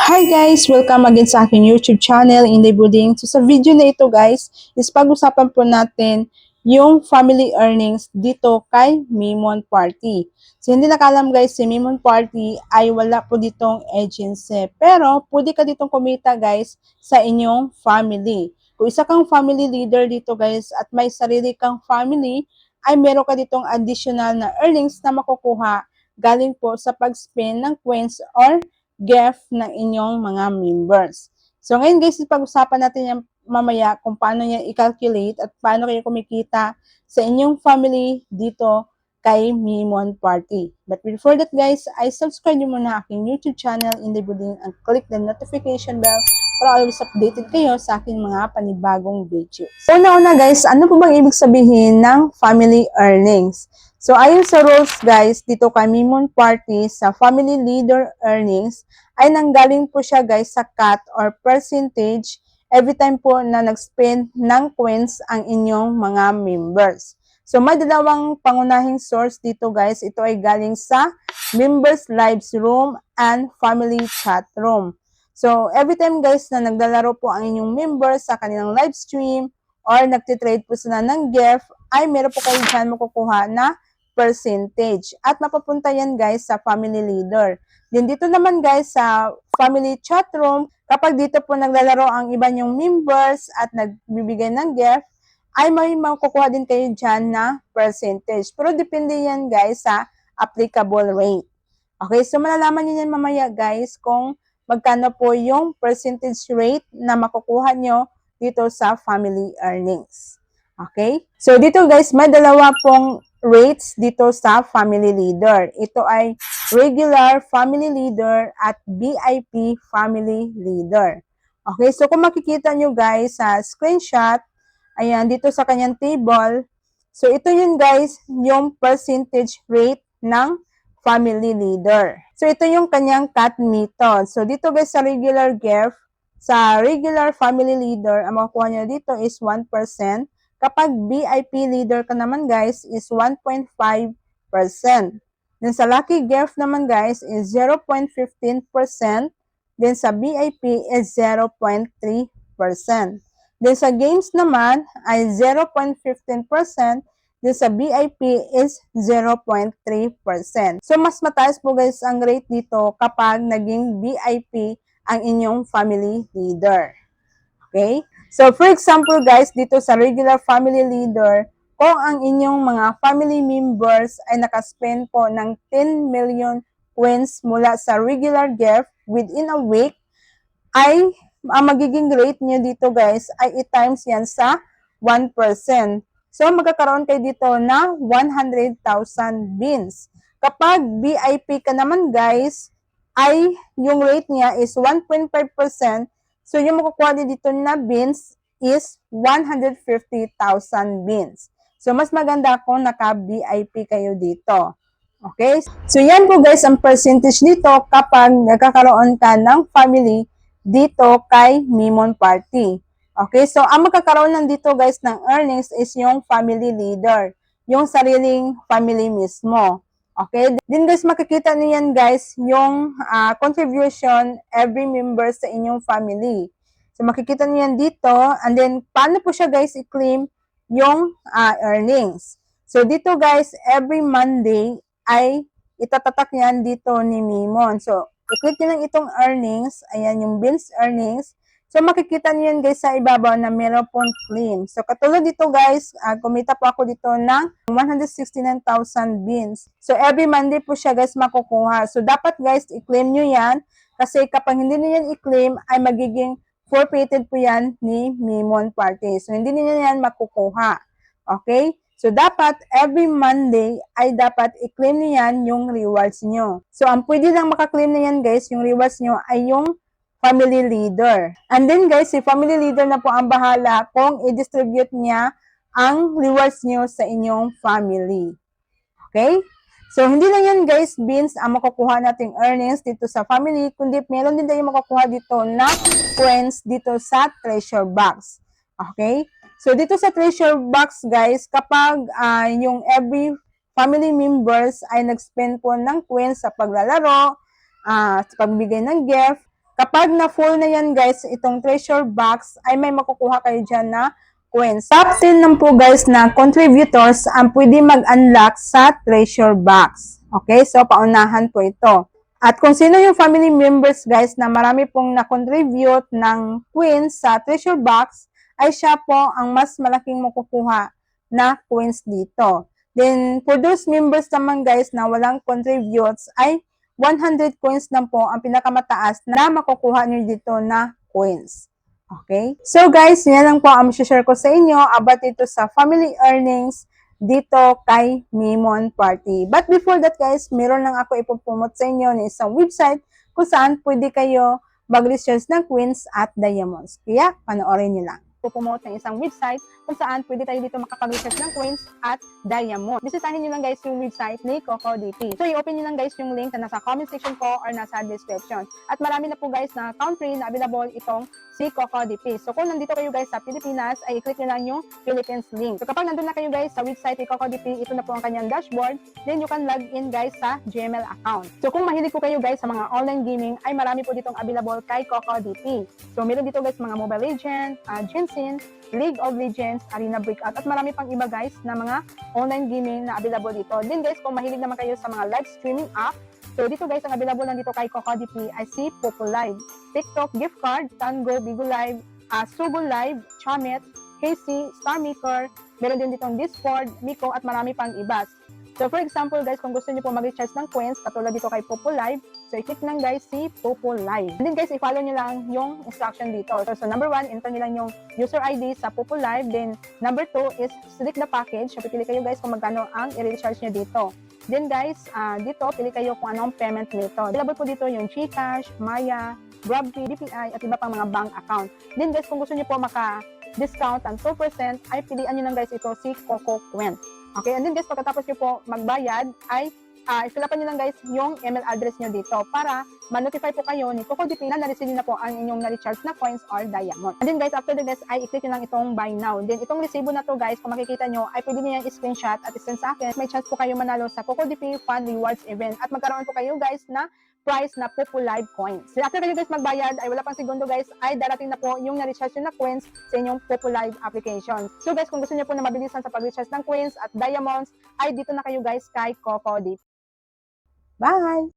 Hi guys! Welcome again sa aking YouTube channel, Inday Buding. So sa video na ito guys, is pag-usapan po natin yung family earnings dito kay Mimon Party. So hindi nakalam guys, si Mimon Party ay wala po ditong agency. Pero pwede ka ditong kumita guys sa inyong family. Kung isa kang family leader dito guys at may sarili kang family, ay meron ka ditong additional na earnings na makukuha galing po sa pag-spend ng coins or gift ng inyong mga members. So ngayon guys, pag-usapan natin yan mamaya kung paano niya i-calculate at paano kayo kumikita sa inyong family dito kay Mimon Party. But before that guys, ay subscribe nyo muna aking YouTube channel Inday Buding and click the notification bell para always updated kayo sa aking mga panibagong videos. So una-una guys, ano po bang ibig sabihin ng family earnings? So ayon sa rules guys, dito kay Mimon Party sa family leader earnings, ay nanggaling po siya guys sa cut or percentage every time po na nag-spend ng coins ang inyong mga members. So may dalawang pangunahing source dito guys. Ito ay galing sa members live room and family chat room. So every time guys na naglalaro po ang inyong members sa kanilang live stream or nagtitrade po sila ng gift, ay meron po kayo dyan makukuha na percentage. At mapapunta yan guys sa family leader. Then dito naman guys sa family chat room, kapag dito po naglalaro ang iba nyong members at nagbibigay ng gift, ay may makukuha din kayo dyan na percentage. Pero depende yan guys sa applicable rate. Okay, so malalaman nyo yan mamaya guys kung magkano po yung percentage rate na makukuha nyo dito sa family earnings. Okay, so dito guys may dalawa pong rates dito sa family leader. Ito ay regular family leader at VIP family leader. Okay, so kung makikita nyo guys sa screenshot, ayan, dito sa kanyang table, so ito yun guys, yung percentage rate ng family leader. So ito yung kanyang cut method. So dito guys sa regular gift, sa regular family leader, ang makukuha nyo dito is 1%. Kapag VIP leader ka naman guys is 1.5%. Then sa lucky gift naman guys is 0.15%. Then sa VIP is 0.3%. Then sa games naman ay 0.15%. Then sa VIP is 0.3%. So mas mataas po guys ang rate dito kapag naging VIP ang inyong family leader. Okay? So, for example guys, dito sa regular family leader, kung ang inyong mga family members ay nakaspend po ng 10 million coins mula sa regular gift within a week, ay ang magiging rate nyo dito guys ay i-times yan sa 1%. So, magkakaroon kayo dito na 100,000 beans. Kapag VIP ka naman guys, ay yung rate niya is 1.5%. So, yung makukuha dito na beans is 150,000 beans. So, mas maganda kung naka-VIP kayo dito. Okay? So, yan po guys ang percentage dito kapag nagkakaroon ka ng family dito kay Mimon Party. Okay? So, ang magkakaroon lang dito guys ng earnings is yung family leader. Yung sariling family mismo. Okay? Then guys, makikita niyan guys yung contribution every member sa inyong family. So makikita niyan dito and then paano po siya guys i-claim yung earnings. So dito guys, every Monday ay itatatak yan dito ni Mimon. So i-click nyo lang itong earnings. Ayan yung bills earnings. So, makikita niyo yan guys sa ibabaw na meron pong claim. So, katulad dito guys, kumita po ako dito ng 169,000 beans. So, every Monday po siya guys makukuha. So, dapat guys, i-claim nyo yan. Kasi kapag hindi nyo yan i-claim, ay magiging forfeited po yan ni Mimon Party. So, hindi nyo yan makukuha. Okay? So, dapat every Monday ay dapat i-claim nyo yan yung rewards nyo. So, ang pwede lang makaklaim na yan guys, yung rewards nyo ay yung family leader. And then guys, si family leader na po ang bahala kung i-distribute niya ang rewards nyo sa inyong family. Okay? So, hindi lang yan guys, beans, ang makukuha nating earnings dito sa family, kundi meron din tayo makukuha dito na coins dito sa treasure box. Okay? So, dito sa treasure box guys, kapag yung every family members ay nag-spend po ng coins sa paglalaro, sa pagbigay ng gift, Kapag na-full na yan guys, itong treasure box, ay may makukuha kayo dyan na coins. Top 10 lang po guys na contributors ang pwede mag-unlock sa treasure box. Okay, so paunahan po ito. At kung sino yung family members guys na marami pong na-contribute ng coins sa treasure box, ay siya po ang mas malaking makukuha na coins dito. Then, for those members naman guys na walang contributes, ay 100 coins lang po ang pinakamataas na makukuha nyo dito na coins. Okay? So guys, yan lang po ang share ko sa inyo about ito sa family earnings dito kay Mimon Party. But before that guys, meron lang ako ipopromote sa inyo ng isang website kung saan pwede kayo mag-research ng coins at diamonds. Kaya panoorin nyo lang. Ipopromote ng isang website kung saan pwede tayo dito makapag-research ng coins at diamond. Bisitahin nyo lang guys yung website ni CocoDP. So i-open nyo lang guys yung link na nasa comment section ko or nasa description. At marami na po guys na country na available itong si CocoDP. So kung nandito kayo guys sa Pilipinas, ay i-click nyo lang yung Philippines link. So kapag nandun na kayo guys sa website ni CocoDP, ito na po ang kanyang dashboard. Then you can log in guys sa Gmail account. So kung mahilig po kayo guys sa mga online gaming, ay marami po ditong available kay CocoDP. So meron dito guys mga Mobile Legends, Genshin, League of Legends, Arena Breakout, at marami pang iba guys na mga online gaming na available dito. Then guys, kung mahilig naman kayo sa mga live streaming app, so dito guys, ang available lang dito kay CocoDP ay si Popo Live, TikTok gift card, Tango, Bigo Live, Sugo Live, Chomet, KC, Star Maker, meron din ditong Discord, Miko, at marami pang iba. So for example guys, kung gusto niyo po mag-recharge ng coins, katulad dito kay Popo Live, so i-click lang guys si Popo Live. And then guys, i-follow niyo lang yung instruction dito. So number 1, enter niyo lang yung user ID sa Popo Live. Then number 2 is select the package. So pipili kayo guys kung magkano ang i-recharge niyo dito. Then guys, dito pili kayo kung anong payment method. Available po dito yung GCash, Maya, GrabPay, BPI, at iba pang mga bank account. Then guys, kung gusto niyo po maka-discount ng 2%, ay pilian niyo lang guys ito si Coco Coin. Okay, and then guys, pagkatapos nyo po magbayad, ay i-fill upan nyo lang guys yung email address nyo dito para ma-notify po kayo ni CocoDP na na-receive na po ang inyong na-recharge na coins or diamond. And then guys, after the guys, ay i-click nyo lang itong buy now. Then itong resibo na to guys, kung makikita nyo, ay pwede nyo yung screenshot at i-send sa akin. May chance po kayo manalo sa CocoDP Fun Rewards event at magkaroon po kayo guys na price na Popo Live coins. So after kayo guys magbayad, ay wala pang segundo guys, ay darating na po yung na-recharge na coins sa inyong Popo Live application. So guys, kung gusto niyo po na mabilisan sa pag-recharge ng coins at diamonds, ay dito na kayo guys kay CocoDP. Bye!